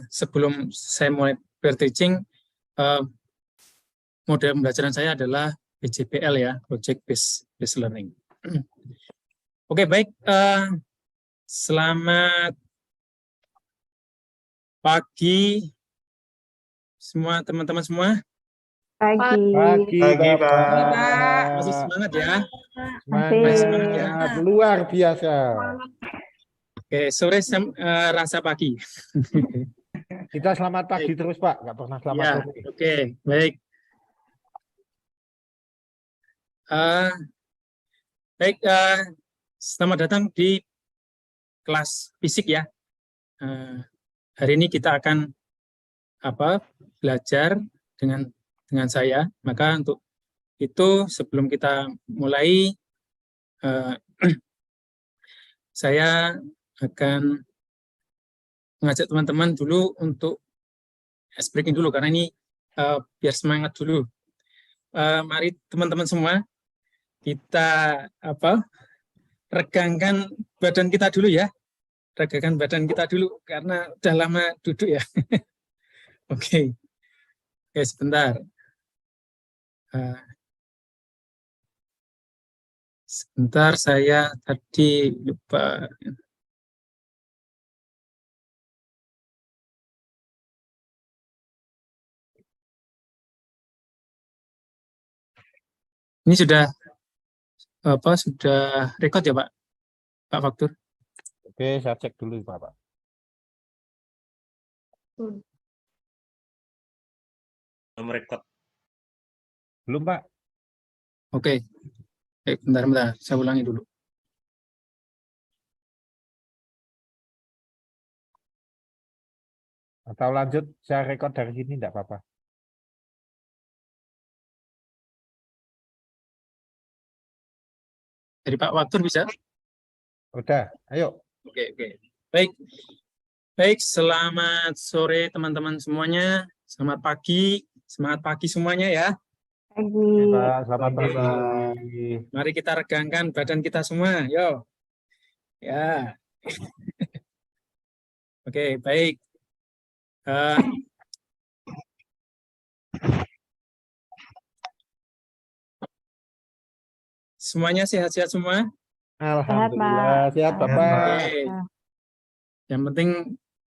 sebelum saya mulai berteaching, model pembelajaran saya adalah PJBL ya, Project Based Learning. Oke, baik. Selamat pagi semua teman-teman semua. Pagi. Pagi, Bapak. Masih semangat ya? Masih semangat ya. Luar biasa. Oke, sore rasa pagi. Kita selamat pagi terus, Pak. Nggak pernah selamat Ya, sore. oke, baik. Selamat datang di kelas fisik ya. Hari ini kita akan belajar dengan saya. Maka untuk itu sebelum kita mulai, saya akan mengajak teman-teman dulu untuk ice breaking dulu karena ini biar semangat dulu. Mari teman-teman semua kita regangkan badan kita dulu ya. Regangkan badan kita dulu karena udah lama duduk ya. Oke, sebentar. Sebentar, saya tadi lupa. Ini sudah record ya Pak Faktur? Oke, saya cek dulu, Bapak. Belum record. Belum, Pak. Oke. Bentar, saya ulangi dulu. Atau lanjut, saya record dari sini, enggak apa-apa. Dari Pak Faktur bisa? Udah, ayo. Oke. Baik, selamat sore teman-teman semuanya. Selamat pagi, semangat pagi semuanya ya. pagi. Pak, selamat Pagi, pagi. Mari kita regangkan badan kita semua, yo. Ya. Oke, baik. Semuanya sehat-sehat semua? Alhamdulillah, sehat, Bapak. Oke. Yang penting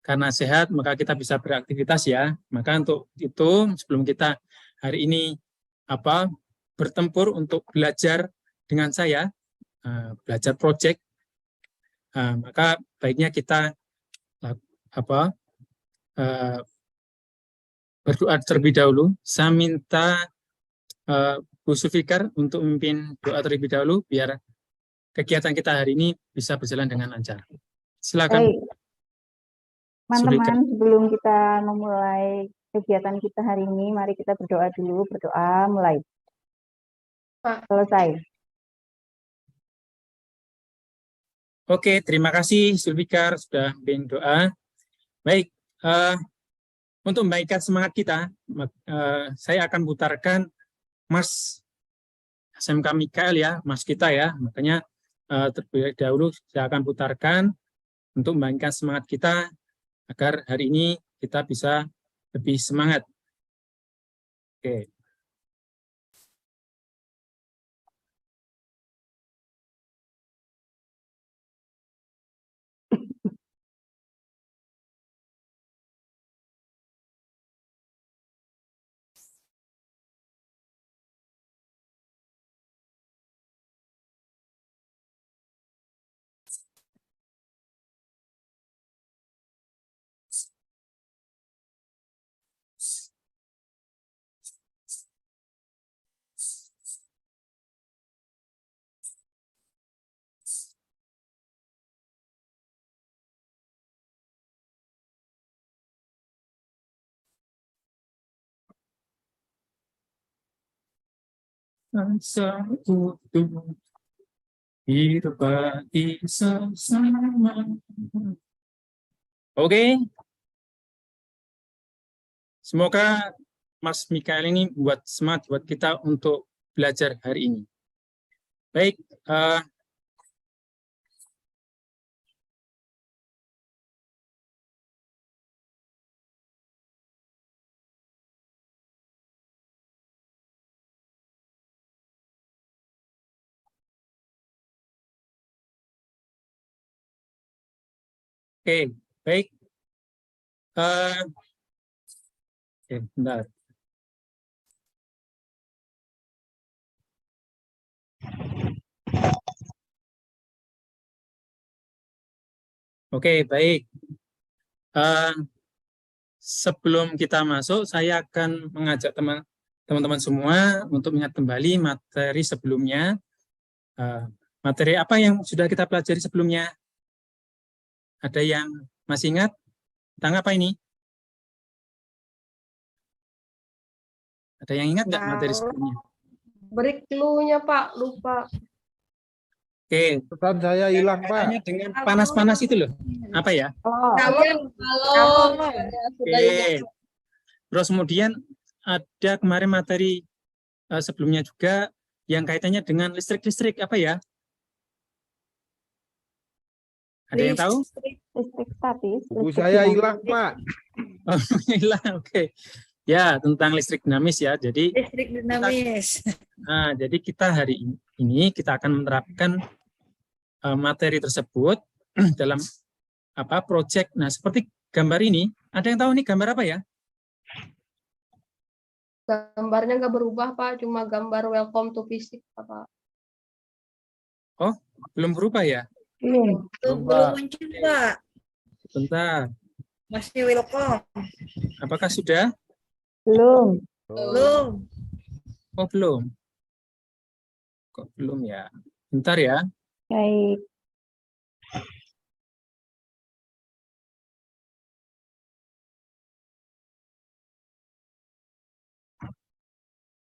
karena sehat, maka kita bisa beraktivitas ya. Maka untuk itu, sebelum kita hari ini bertempur untuk belajar dengan saya, belajar project, maka baiknya kita berdoa terlebih dahulu. Saya minta Bu Sufikar untuk memimpin doa terlebih dahulu, biar kegiatan kita hari ini bisa berjalan dengan lancar. Silakan. Baik. Teman-teman, sebelum kita memulai kegiatan kita hari ini, mari kita berdoa dulu. Berdoa, mulai. Selesai. Oke, terima kasih Zulfikar sudah memimpin doa. Baik, untuk membaikkan semangat kita, saya akan putarkan Mas SMK Mikael ya, Mas kita ya. Makanya terlebih dahulu saya akan putarkan untuk membaikkan semangat kita agar hari ini kita bisa lebih semangat. Oke. Oke. Semoga Mas Mikael ini buat semangat buat kita untuk belajar hari ini. Baik, Oke, baik. Oke, bentar. Oke, baik. Sebelum kita masuk, saya akan mengajak teman-teman semua untuk ingat kembali materi sebelumnya. Materi apa yang sudah kita pelajari sebelumnya? Ada yang masih ingat? Tentang apa ini? Ada yang ingat nggak materi sebelumnya? Beri clue-nya, Pak. Lupa. Oke, Pesan saya hilang, Pak. kaitannya dengan panas-panas itu loh. Apa ya? Oh, Kalau Oke. Terus kemudian ada kemarin materi sebelumnya juga yang kaitannya dengan listrik-listrik apa ya? Ada yang tahu? listrik statis. Buku listrik saya dinamis. hilang, Pak. Oh, hilang. Oke. Ya, tentang listrik dinamis ya. Jadi Listrik dinamis. jadi kita hari ini kita akan menerapkan materi tersebut dalam project. Nah, seperti gambar ini, ada yang tahu nih gambar apa ya? gambarnya nggak berubah, Pak. Cuma gambar welcome to fisik, Pak. Belum berubah ya? Belum. Belum muncul, Pak. Bentar. Masih welcome. Apakah sudah? Belum. Belum. Oh, belum. Kok belum ya? Bentar ya. Baik.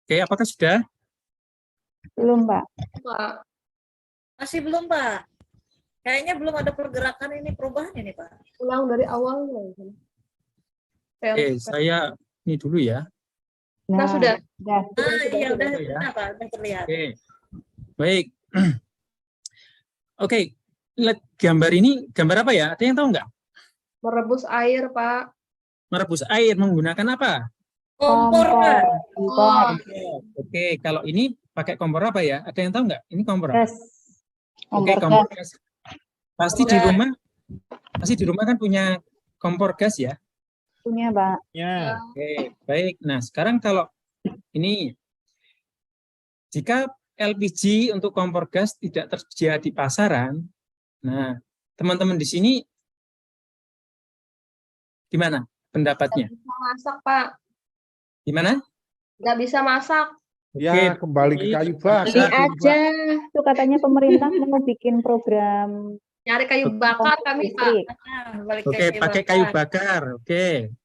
Oke, apakah sudah? Belum, Pak. Pak. Masih belum, Pak. Kayaknya belum ada pergerakan ini, perubahan ini, Pak. Ulang dari awal. Oke, saya ini dulu ya. Nah, sudah. Sudah. Iya, udah, ya. nah, Pak, udah terlihat. Oke, baik. Oke, lihat gambar ini, gambar apa ya? Ada yang tahu nggak? Merebus air, Pak. Merebus air menggunakan apa? Kompor, Pak. Kompor. Oke, kalau ini pakai kompor apa ya? Ada yang tahu nggak? Ini kompor apa? Gas. Oke, Kompor kompor gas. gas. Pasti di rumah kan punya kompor gas ya? Punya, Pak. Ya. Oke, baik. Nah, sekarang kalau ini, jika LPG untuk kompor gas tidak tersedia di pasaran, nah, teman-teman di sini gimana pendapatnya? Bisa masak, Pak. Gimana? Nggak bisa masak. Ya, Oke, kembali ke kayu bakar. Beli aja. Itu katanya pemerintah mau bikin program Nyari kayu bakar kami, Pak. listrik. Nah, balik Oke, pakai kayu bakar. Oke.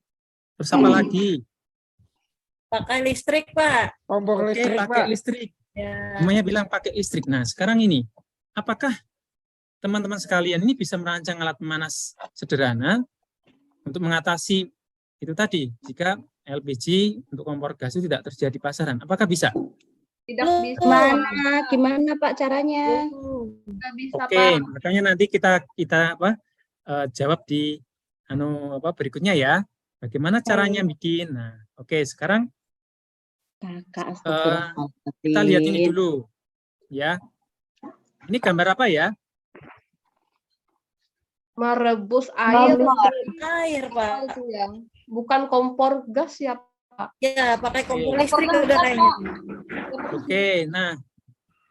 Terus apa lagi? Pakai listrik, Pak. Kompor Oke, listrik, pakai Pak. listrik. Ya. Semuanya bilang pakai listrik. Nah, sekarang ini, apakah teman-teman sekalian ini bisa merancang alat pemanas sederhana untuk mengatasi itu tadi, jika LPG untuk kompor gas itu tidak tersedia di pasaran? Apakah bisa? Tidak Belum. bisa. Gimana Pak caranya? Nggak bisa, Oke, Pak. makanya nanti kita jawab di berikutnya ya. Bagaimana caranya bikin? Nah, oke, sekarang Kakak, kita lihat ini dulu, ya. Ini gambar apa ya? Merebus air. Air, Pak. Itu yang bukan kompor gas ya, Pak. Ya, pakai kompor Oke. listrik udah kayaknya. Oke, nah,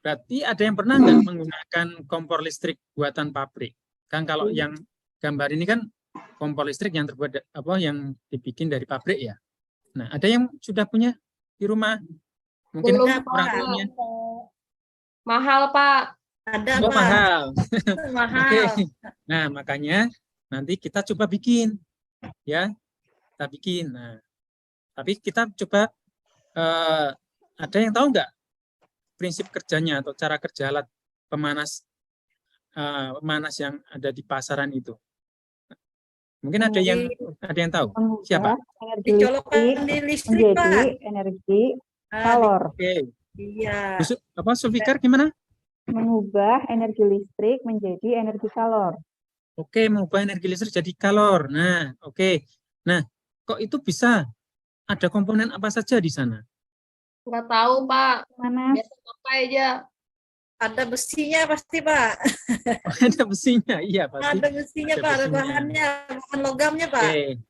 berarti ada yang pernah nggak menggunakan kompor listrik buatan pabrik? Kan kalau yang gambar ini kan kompor listrik yang terbuat yang dibikin dari pabrik ya. Nah, ada yang sudah punya di rumah? Mungkin Belum, orang Pak. tuanya. Mahal, Pak. Ada, Oh, Pak. mahal. Mahal. Oke. Nah, makanya nanti kita coba bikin, ya. Kita bikin. Nah, tapi kita coba ada yang tahu nggak prinsip kerjanya atau cara kerja alat pemanas yang ada di pasaran itu? Mungkin ada yang tahu. Siapa? Energi Dicolokkan listrik di listrik, Pak. menjadi energi Ah, kalor. Oke. Iya. Sulfikar gimana? Mengubah energi listrik menjadi energi kalor. Oke, mengubah energi listrik jadi kalor. Nah, oke. Nah, kok itu bisa? Ada komponen apa saja di sana? Nggak tahu, Pak. Mana? Biasa pakai aja. Ada besinya pasti, Pak. Ada besinya, iya pasti. Ada besinya, ada Pak. Ada besinya. bahannya, bukan logamnya, Pak. Oke.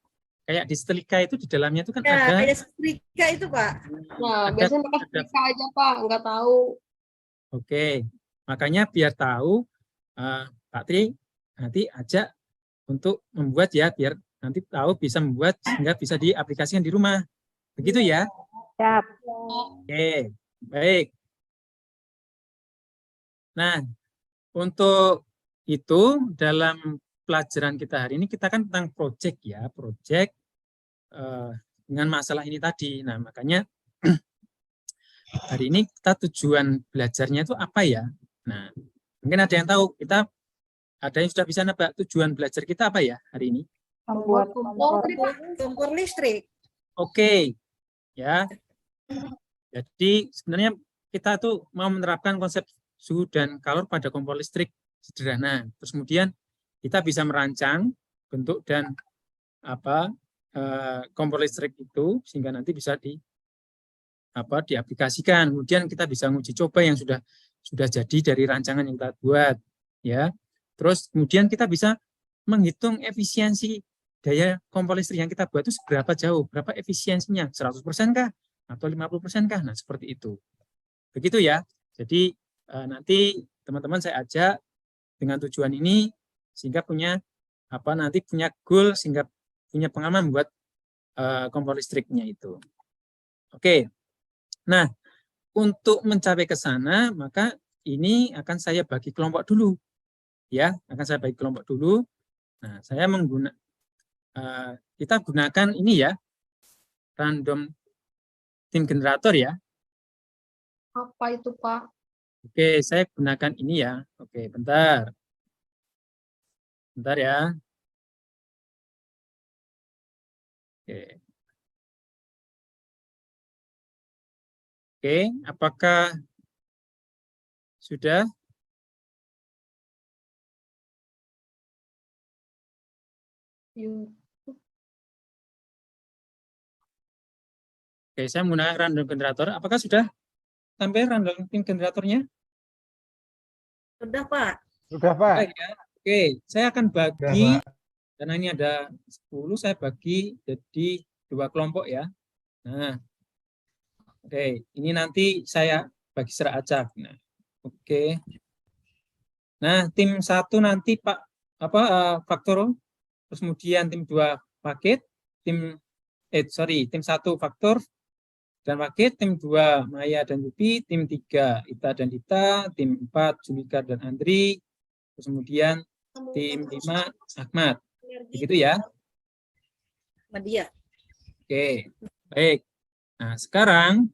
Kayak di setrika itu di dalamnya itu kan Ya, ada kayak setrika itu, Pak. Nah, Ada- biasanya pakai ada- setrika aja, Pak. Nggak tahu. Oke, makanya biar tahu Pak Tri nanti ajak untuk membuat ya, biar nanti tahu bisa membuat sehingga bisa diaplikasikan di rumah. Begitu ya? Siap. Oke, baik. Nah, untuk itu dalam pelajaran kita hari ini kita kan tentang project ya, project dengan masalah ini tadi. Nah, makanya hari ini kita tujuan belajarnya itu apa ya? Nah, mungkin ada yang tahu, kita ada yang sudah bisa nebak tujuan belajar kita apa ya hari ini? Membuat Kompor, kompor. Kompor listrik. Oke, ya. Jadi sebenarnya kita tuh mau menerapkan konsep suhu dan kalor pada kompor listrik sederhana. Terus kemudian kita bisa merancang bentuk dan kompor listrik itu sehingga nanti bisa diaplikasikan. Kemudian kita bisa menguji coba yang sudah jadi dari rancangan yang kita buat, ya. Terus kemudian kita bisa menghitung efisiensi daya kompor listrik yang kita buat itu seberapa jauh, berapa efisiensinya, 100% kah atau 50% kah? Nah, seperti itu. Begitu ya. Jadi nanti teman-teman saya ajak dengan tujuan ini sehingga punya nanti punya goal sehingga punya pengalaman buat kompor listriknya itu. Oke. Nah, untuk mencapai ke sana maka ini akan saya bagi kelompok dulu. Ya, akan saya bagi kelompok dulu. Nah, saya kita gunakan ini ya, random tim generator ya. Apa itu, Pak? Oke, saya gunakan ini ya. Oke, bentar. Bentar ya. Oke. Oke, apakah sudah? Yuk. Oke, saya menggunakan random generator. Apakah sudah sampai random tim generatornya? Sudah, Pak. Sudah, Pak. Baik ya. Oke, saya akan bagi, karena ini ada 10, saya bagi jadi 2 kelompok ya. Nah, oke, ini nanti saya bagi secara acak. Nah, oke. Nah, tim 1 nanti Pak faktor, terus kemudian tim 2 paket, tim 1 faktor dan paket, tim 2 Maya dan Yupi, tim 3 Ita dan Dita, tim 4 Julika dan Andri, terus kemudian tim 5 Ahmad. Begitu ya. Media. Oke, baik. Nah, sekarang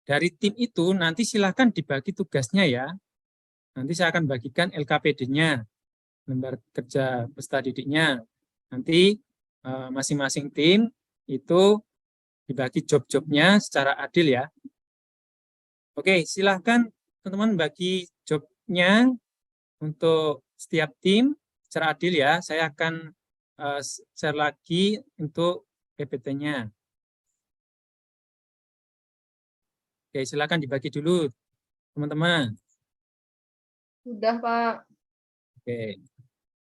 dari tim itu nanti silakan dibagi tugasnya ya. Nanti saya akan bagikan LKPD-nya, lembar kerja peserta didiknya. Nanti masing-masing tim itu dibagi job-jobnya secara adil ya. Oke, silahkan teman-teman bagi jobnya untuk setiap tim secara adil ya. Saya akan share lagi untuk PPT-nya. Oke, silakan dibagi dulu teman-teman. Sudah, Pak. Oke,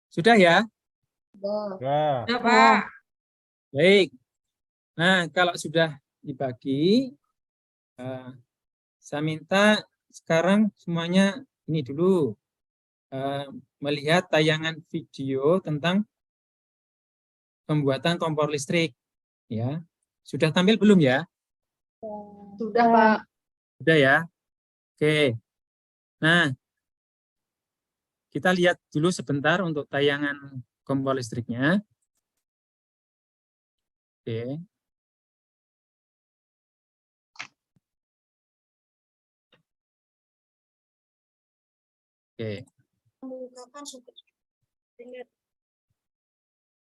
sudah ya? Sudah. Ya. Sudah, Pak. Baik. Nah, kalau sudah dibagi, saya minta sekarang semuanya ini dulu melihat tayangan video tentang pembuatan kompor listrik. Ya, sudah tampil belum ya? Sudah, Pak. Sudah ya. Oke. Nah, kita lihat dulu sebentar untuk tayangan kompor listriknya. Oke. Oke.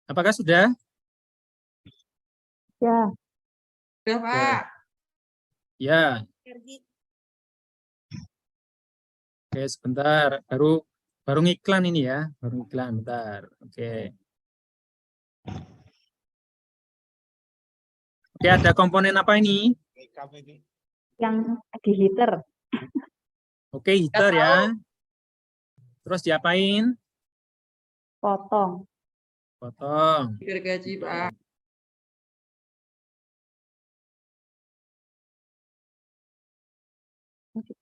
Apakah sudah? Ya. Sudah, Pak. Ya. Oke, sebentar. Baru ngiklan ini ya. Baru ngiklan, bentar. Oke. Oke, ada komponen apa ini? Yang di heater. Oke, heater tahu. ya. Terus diapain? Potong. Potong. Gergaji, Pak.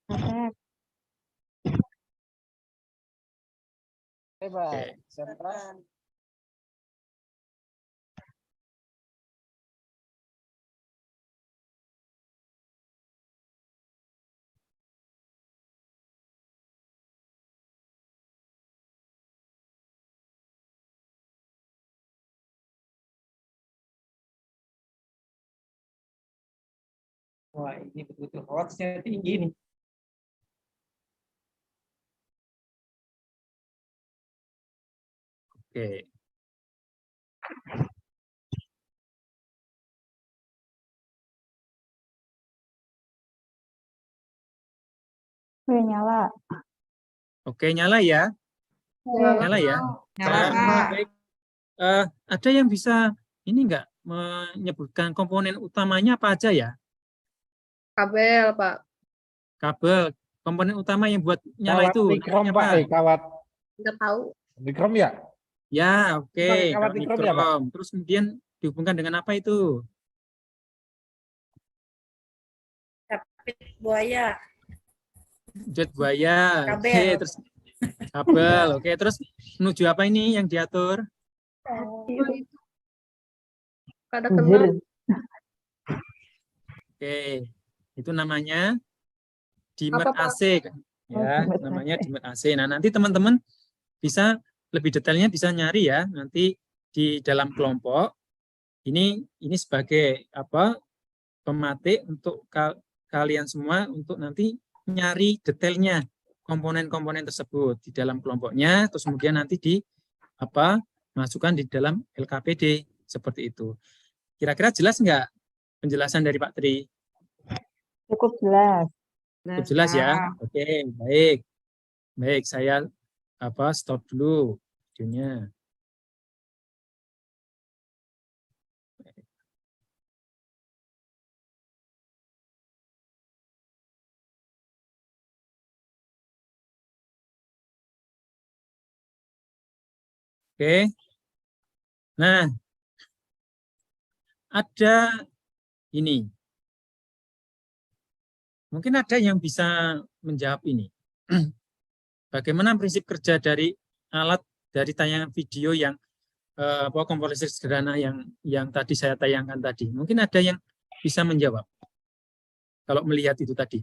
Karet. Oke. Wah, ini betul-betul hoaxnya tinggi nih. Oke. Udah nyala. Oke, nyala ya. Nyala ya. Nyala, Eh, Pak. baik. Ada yang bisa ini enggak menyebutkan komponen utamanya apa aja ya? Kabel, Pak. Kabel, komponen utama yang buat nyala Kawat itu nikrom, namanya Pak. apa? Kawat Nggak tahu. nikrom ya? Ya, oke. Pakai kawat Kawat nikrom ya, Pak? nikrom. Terus kemudian dihubungkan dengan apa itu? Capit buaya. Jet buaya. Oke, Kabel. terus kabel. Oke, terus menuju apa ini yang diatur? Apa itu? Kada Buzzer. kenal. Oke, itu namanya dimmer Apa, Pak? AC. Ya, dimmer namanya AC. dimmer AC. Nah, nanti teman-teman bisa lebih detailnya bisa nyari ya nanti di dalam kelompok. Ini sebagai apa? Pematik untuk kalian semua untuk nanti nyari detailnya komponen-komponen tersebut di dalam kelompoknya, terus kemudian nanti di apa masukkan di dalam LKPD seperti itu. Kira-kira jelas nggak penjelasan dari Pak Tri? Cukup jelas. Cukup jelas ya. Oke, baik, baik. Saya stop dulu videonya. Oke. Nah, ada ini. Mungkin ada yang bisa menjawab ini. Bagaimana prinsip kerja dari alat dari tayangan video yang kompor listrik sederhana yang tadi saya tayangkan tadi? Mungkin ada yang bisa menjawab. Kalau melihat itu tadi.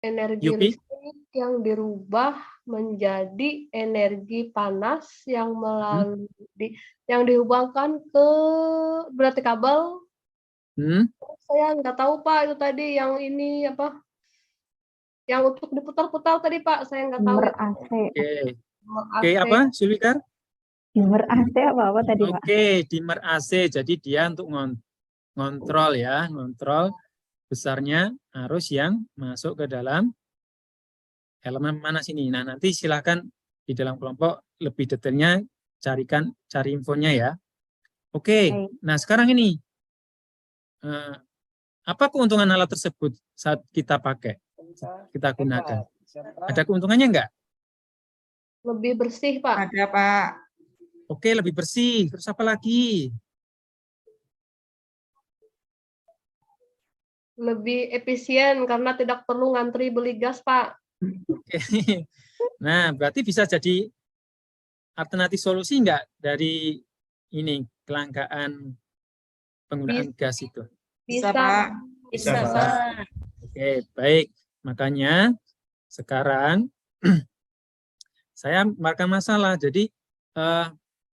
Energi Yupi? listrik yang dirubah menjadi energi panas yang melalui yang dihubungkan ke berarti kabel. Saya nggak tahu Pak itu tadi yang ini apa? Yang untuk diputar-putar tadi Pak, saya nggak tahu. Dimmer itu. AC. Oke, apa, Sulfikar? Dimmer AC apa tadi, Pak? Oke, dimmer AC. Jadi dia untuk ngontrol ya, ngontrol besarnya arus yang masuk ke dalam elemen panas ini. Nah, nanti silakan di dalam kelompok lebih detailnya cari infonya ya. Oke, nah sekarang ini apa keuntungan alat tersebut saat kita pakai, kita gunakan? Ada keuntungannya enggak? Lebih bersih Pak. Ada, Pak. Oke, lebih bersih. Terus apa lagi? Lebih efisien karena tidak perlu ngantri beli gas Pak. Oke. Nah, berarti bisa jadi alternatif solusi enggak dari ini kelangkaan penggunaan gas itu? Bisa Pak. Bisa, Bisa, Pak. Pak. Oke, baik. Makanya sekarang saya markan masalah. Jadi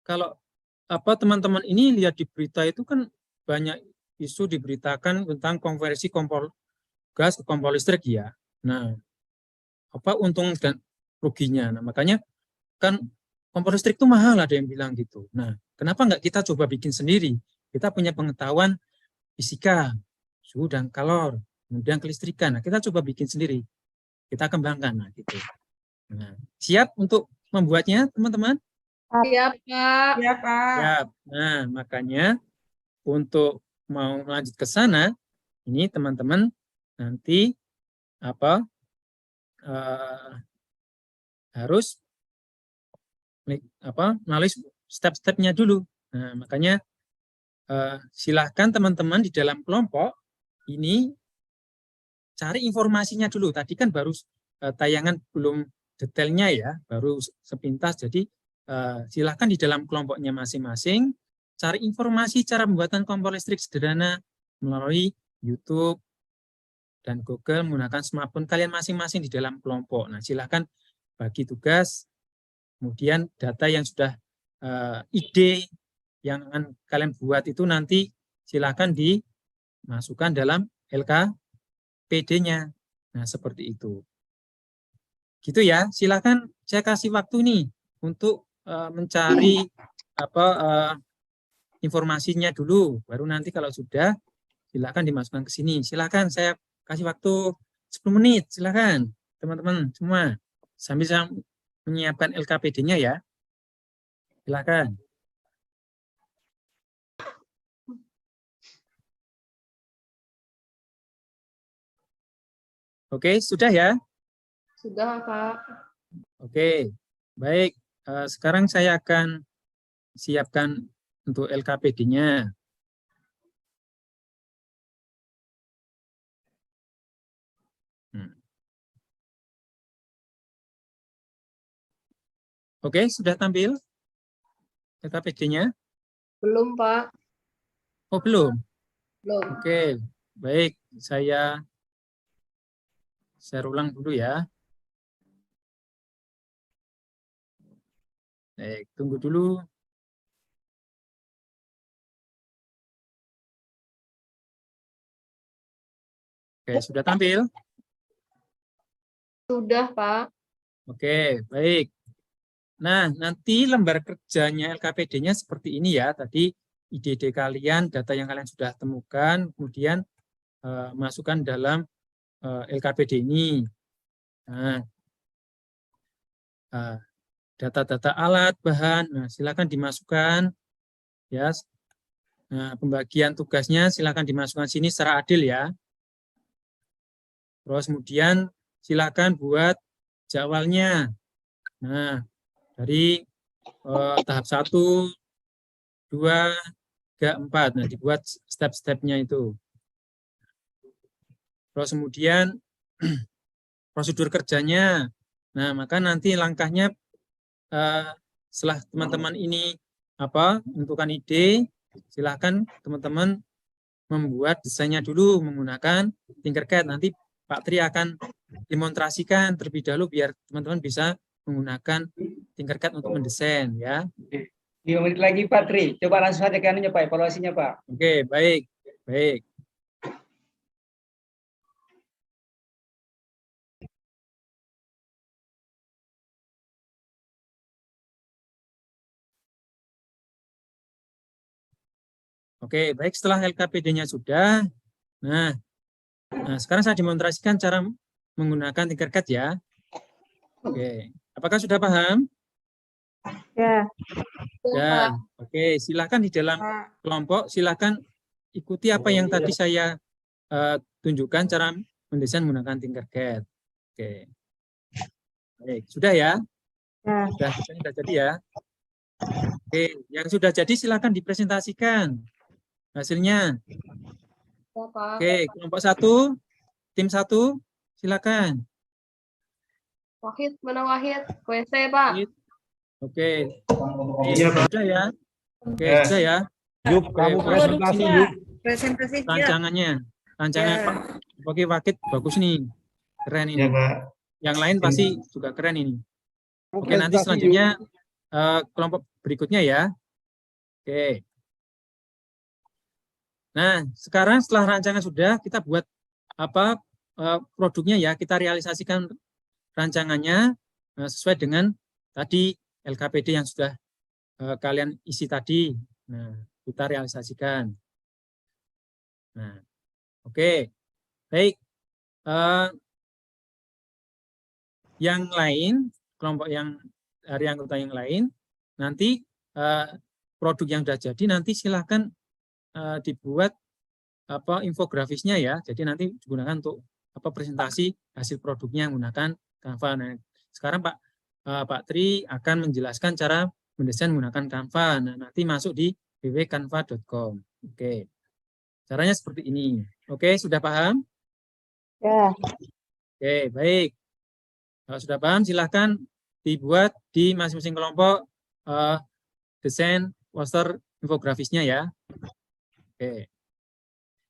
kalau teman-teman ini lihat di berita itu kan banyak isu diberitakan tentang konversi kompor gas ke kompor listrik ya. Nah, apa untung dan ruginya? Nah, makanya kan kompor listrik itu mahal, ada yang bilang gitu. Nah, kenapa nggak kita coba bikin sendiri? Kita punya pengetahuan fisika, suhu dan kalor, kemudian kelistrikan. Nah, kita coba bikin sendiri. Kita kembangkan, nah gitu. Nah, siap untuk membuatnya, teman-teman? Siap Pak. Iya, Pak. Siap. Nah, makanya untuk mau lanjut ke sana, ini teman-teman nanti harus melalui step-stepnya dulu. Nah, makanya silahkan teman-teman di dalam kelompok ini cari informasinya dulu. Tadi kan baru tayangan belum detailnya ya, baru sepintas. Jadi silahkan di dalam kelompoknya masing-masing cari informasi cara pembuatan kompor listrik sederhana melalui YouTube dan Google menggunakan smartphone kalian masing-masing di dalam kelompok. Nah, silahkan bagi tugas, kemudian data yang sudah ide yang akan kalian buat itu nanti silahkan dimasukkan dalam LKPD-nya. Nah, seperti itu. Gitu ya, silahkan saya kasih waktu nih untuk mencari informasinya dulu. Baru nanti kalau sudah, silahkan dimasukkan ke sini. Silahkan saya kasih waktu 10 menit, silahkan teman-teman semua. Sambil saya menyiapkan LKPD-nya ya. Silahkan. Oke, sudah ya? Sudah, Pak. Oke, baik. Sekarang saya akan siapkan untuk LKPD-nya. Oke, sudah tampil LKPD-nya? Belum, Pak. Oh, belum? Belum. Oke, baik. Saya share ulang dulu ya. Baik, tunggu dulu. Oke, sudah tampil? Sudah, Pak. Oke, baik. Nah, nanti lembar kerjanya LKPD-nya seperti ini ya. Tadi ide-ide kalian, data yang kalian sudah temukan, kemudian masukkan dalam LKPD ini. Nah, data-data alat, bahan, nah, silakan dimasukkan. Ya. Nah, pembagian tugasnya silakan dimasukkan sini secara adil ya. Terus kemudian silakan buat jadwalnya. Nah, dari tahap 1, 2, 3, 4. Nah, dibuat step-stepnya itu. Terus kemudian prosedur kerjanya. Nah, maka nanti langkahnya setelah teman-teman ini menentukan ide, silakan teman-teman membuat desainnya dulu menggunakan Tinkercad. Nanti Pak Tri akan demonstrasikan terlebih dahulu biar teman-teman bisa menggunakan Tinkercad untuk mendesain ya. 5 menit lagi Pak Tri. Coba langsung saja kan Pak evaluasinya Pak. Oke, baik. Baik. Oke, baik, setelah LKPD-nya sudah. Nah, sekarang saya demonstrasikan cara menggunakan Tinkercad ya. Oke, apakah sudah paham? Ya. Ya, oke, silakan di dalam kelompok, silakan ikuti apa yang tadi saya tunjukkan cara mendesain menggunakan Tinkercad. Oke, baik, sudah ya? Ya. Sudah jadi ya? Oke, yang sudah jadi silakan dipresentasikan hasilnya. Oke, kelompok 1, tim 1, silakan. Wahid, mana Wahid? WC, Pak. Oke. Iya, Pak. Sudah ya? Oke, sudah ya? Yuk, kamu presentasi yuk. Presentasi siap. Rancangannya Pak Oke, Wakit bagus nih. Keren ini. Ya, Pak. Yang lain pasti juga keren ini. Oke, nanti Presentasi selanjutnya kelompok berikutnya ya. Oke. Nah, sekarang setelah rancangan sudah, kita buat produknya ya, kita realisasikan rancangannya sesuai dengan tadi LKPD yang sudah kalian isi tadi. Nah, kita realisasikan. Nah, oke. Baik. Yang lain, kelompok yang dari anggota yang lain, nanti produk yang sudah jadi nanti silahkan dibuat infografisnya ya. Jadi nanti digunakan untuk presentasi hasil produknya menggunakan Canva. Nah, sekarang Pak Tri akan menjelaskan cara mendesain menggunakan Canva. Nah, nanti masuk di www.canva.com. Oke. Caranya seperti ini. Oke, sudah paham? Ya, Oke, baik. Kalau sudah paham, silahkan dibuat di masing-masing kelompok desain poster infografisnya ya. Oke.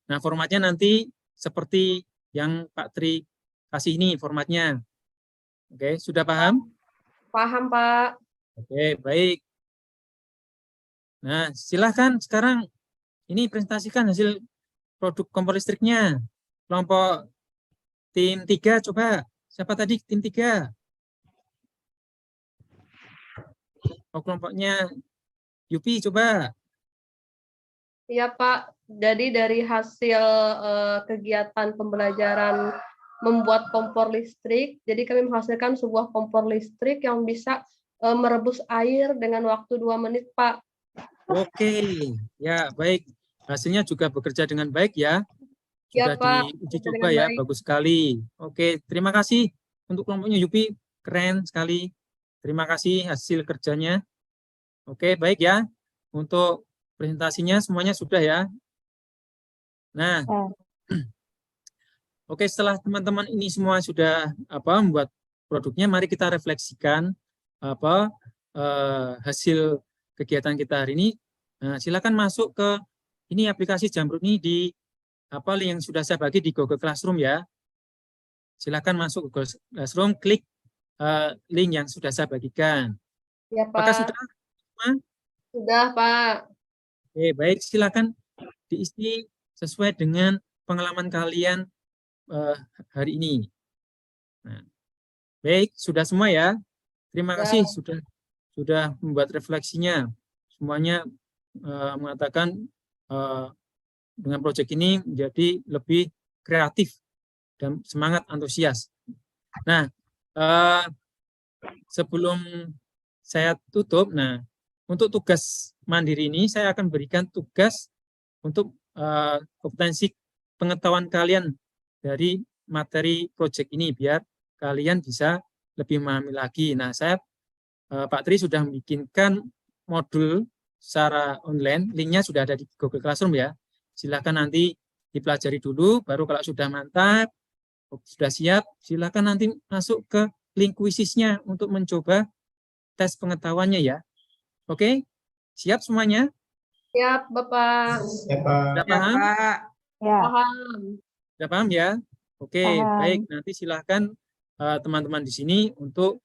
Nah, formatnya nanti seperti yang Pak Tri kasih ini formatnya. Oke, sudah paham? Paham, Pak. Oke, baik. Nah, silahkan sekarang ini presentasikan hasil produk kompor listriknya. Kelompok tim 3 coba. Siapa tadi tim 3? Oh, kelompoknya Yupi coba. Iya, Pak. Jadi dari hasil kegiatan pembelajaran membuat kompor listrik, jadi kami menghasilkan sebuah kompor listrik yang bisa merebus air dengan waktu 2 menit, Pak. Oke, ya baik. Hasilnya juga bekerja dengan baik ya. Ya, Sudah Pak. diuji Bekerja coba dengan ya, baik. bagus sekali. Oke, terima kasih untuk kelompoknya Yupi, keren sekali. Terima kasih hasil kerjanya. Oke, baik ya. Untuk presentasinya semuanya sudah ya. Nah, oke, setelah teman-teman ini semua sudah membuat produknya, mari kita refleksikan hasil kegiatan kita hari ini. Nah, silakan masuk ke ini aplikasi Jamrut ini di link yang sudah saya bagi di Google Classroom ya. Silakan masuk ke Google Classroom, klik link yang sudah saya bagikan. Ya, Apakah Pak. sudah? Sudah, Pak. Oke, baik, silakan diisi sesuai dengan pengalaman kalian hari ini. Nah, baik, sudah semua ya. Terima kasih sudah membuat refleksinya. Semuanya mengatakan dengan proyek ini menjadi lebih kreatif dan semangat antusias. Nah, sebelum saya tutup, nah untuk tugas mandiri ini saya akan berikan tugas untuk kompetensi pengetahuan kalian dari materi proyek ini biar kalian bisa lebih memahami lagi. Nah, saya Pak Tri sudah membikinkan modul secara online, linknya sudah ada di Google Classroom ya. Silakan nanti dipelajari dulu, baru kalau sudah mantap, sudah siap, silakan nanti masuk ke link kuisisnya untuk mencoba tes pengetahuannya ya. Oke, siap semuanya? Siap, Bapak. Sudah paham? ya, Paham. Sudah paham ya? Oke, Paham. baik. Nanti silakan teman-teman di sini untuk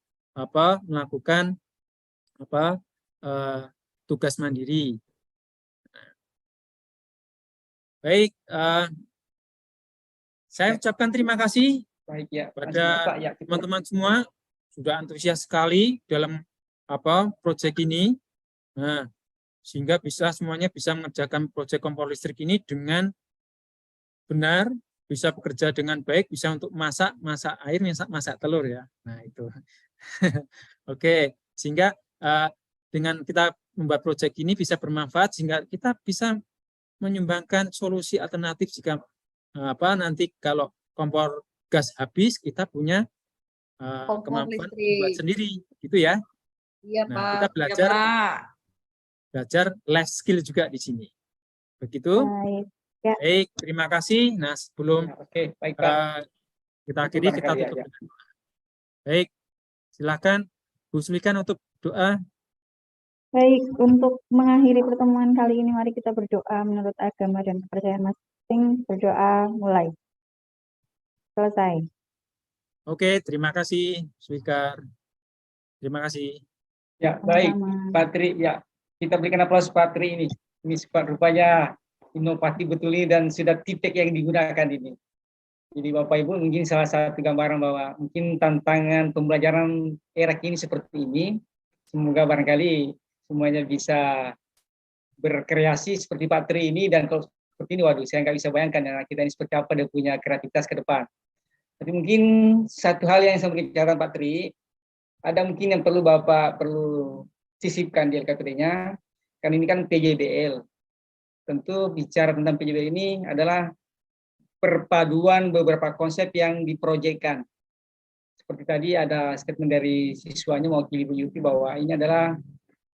melakukan tugas mandiri. Baik, saya ucapkan terima kasih Baik ya. pada Pak, ya. teman-teman semua sudah antusias sekali dalam proyek ini. Nah, sehingga semuanya bisa mengerjakan proyek kompor listrik ini dengan benar, bisa bekerja dengan baik, bisa untuk masak air, masak telur ya. Nah, itu. Oke, sehingga dengan kita membuat proyek ini bisa bermanfaat sehingga kita bisa menyumbangkan solusi alternatif jika nanti kalau kompor gas habis kita punya kemampuan membuat sendiri gitu ya. Iya, Nah, Pak. kita belajar life skill juga di sini. Begitu. baik. Ya. Baik, terima kasih. Nah, sebelum Oke, baik Pak. kita akhiri, kita tutup. Baik, silakan Bu Sulikan untuk doa. Baik, untuk mengakhiri pertemuan kali ini, mari kita berdoa menurut agama dan kepercayaan masing-masing. Berdoa mulai. Selesai. Oke, terima kasih, Suikar. Terima kasih. Ya, baik, Pak Tri. Ya, kita berikan aplaus Pak Tri ini. Ini rupanya inovatif betul ini dan sudah titik yang digunakan ini. Jadi Bapak Ibu mungkin salah satu gambaran bahwa mungkin tantangan pembelajaran era kini seperti ini. Semoga barangkali semuanya bisa berkreasi seperti Pak Tri ini, dan kalau seperti ini, waduh, saya nggak bisa bayangkan anak kita ini seperti apa dia punya kreativitas ke depan. Tapi mungkin satu hal yang saya berikan catatan Pak Tri, ada mungkin yang perlu Bapak sisipkan di LKPD-nya, kan ini kan PJBL. tentu bicara tentang PJB ini adalah perpaduan beberapa konsep yang diproyekkan. Seperti tadi ada statement dari siswanya mewakili Bu Yuti bahwa ini adalah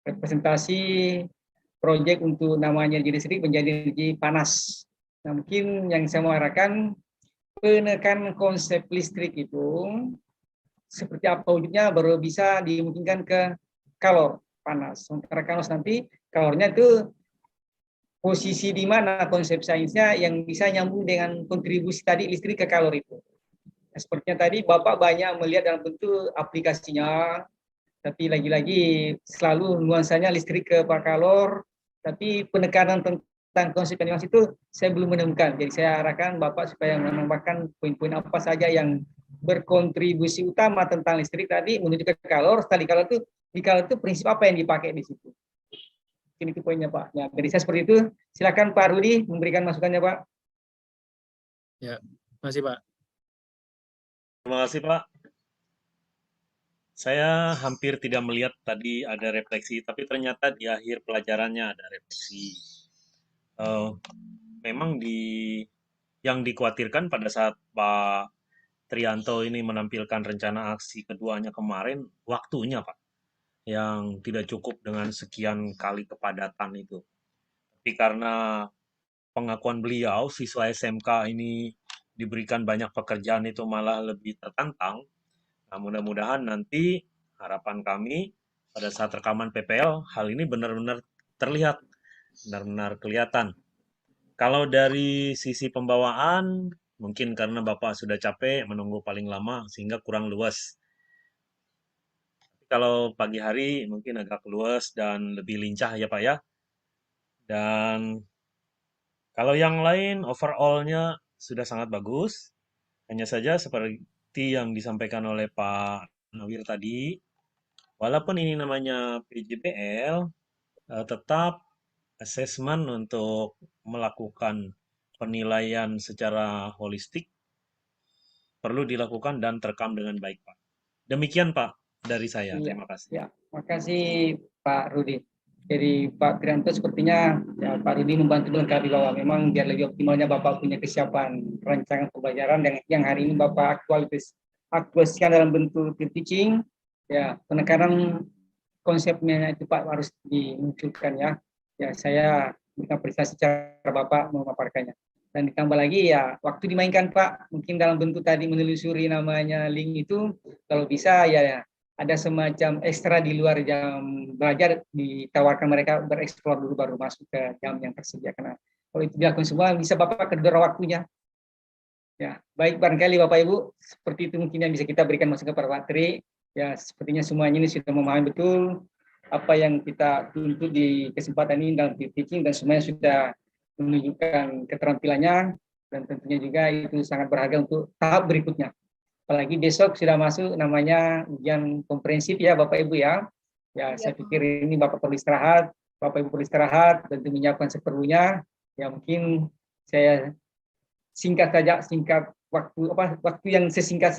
representasi proyek untuk namanya energi listrik menjadi energi panas. Nah, mungkin yang saya mau arahkan penekan konsep listrik itu seperti apa wujudnya baru bisa dimungkinkan ke kalor panas. Sementara kalau nanti kalornya itu posisi di mana konsep sainsnya yang bisa nyambung dengan kontribusi tadi listrik ke kalor itu. Nah, sepertinya tadi Bapak banyak melihat dalam bentuk aplikasinya, tapi lagi-lagi selalu nuansanya listrik ke kalor, tapi penekanan tentang konsep animasi itu saya belum menemukan. Jadi saya arahkan Bapak supaya menambahkan poin-poin apa saja yang berkontribusi utama tentang listrik tadi menuju ke kalor. Setelah di kalor itu prinsip apa yang dipakai di situ. Mungkin itu poinnya Pak. Ya, dari saya seperti itu. Silakan Pak Rudi memberikan masukannya Pak. Ya, masih Pak. Terima kasih Pak. Saya hampir tidak melihat tadi ada refleksi, tapi ternyata di akhir pelajarannya ada refleksi. Memang yang dikhawatirkan pada saat Pak Trianto ini menampilkan rencana aksi keduanya kemarin, waktunya Pak, yang tidak cukup dengan sekian kali kepadatan itu. Tapi karena pengakuan beliau, siswa SMK ini diberikan banyak pekerjaan itu malah lebih tertantang. Nah, mudah-mudahan nanti harapan kami pada saat rekaman PPL, hal ini benar-benar terlihat, benar-benar kelihatan. Kalau dari sisi pembawaan, mungkin karena Bapak sudah capek menunggu paling lama sehingga kurang luas. Kalau pagi hari mungkin agak luas dan lebih lincah ya Pak ya. Dan kalau yang lain overall-nya sudah sangat bagus. Hanya saja seperti yang disampaikan oleh Pak Nawir tadi, walaupun ini namanya PJBL, tetap asesmen untuk melakukan penilaian secara holistik perlu dilakukan dan terekam dengan baik, Pak. Demikian, Pak, dari saya. Iya, Terima kasih. Ya, makasih Pak Rudi. Jadi Pak Trianto sepertinya ya, Pak Rudi membantu melengkapi bahwa memang biar lebih optimalnya Bapak punya kesiapan rancangan pembelajaran yang hari ini Bapak aktualisasikan dalam bentuk peer teaching. Ya, penekanan konsepnya itu Pak harus dimunculkan ya. Ya, saya berikan apresiasi cara Bapak memaparkannya. Dan ditambah lagi ya waktu dimainkan Pak, mungkin dalam bentuk tadi menelusuri namanya link itu, kalau bisa ya ada semacam ekstra di luar jam belajar, ditawarkan mereka bereksplor dulu baru masuk ke jam yang tersedia. Karena kalau itu dilakukan semua bisa Bapak kedua waktunya. Ya, baik barangkali Bapak Ibu, seperti itu mungkin yang bisa kita berikan masukan kepada Pak Tri. Ya, sepertinya semuanya ini sudah memahami betul apa yang kita tuntut di kesempatan ini dalam teaching dan semuanya sudah menunjukkan keterampilannya dan tentunya juga itu sangat berharga untuk tahap berikutnya. Apalagi besok sudah masuk namanya ujian komprehensif ya Bapak Ibu ya. Ya, saya pikir ini Bapak perlu istirahat, Bapak Ibu perlu istirahat dan menyiapkan seperlunya. Ya mungkin saya singkat saja, waktu yang sesingkat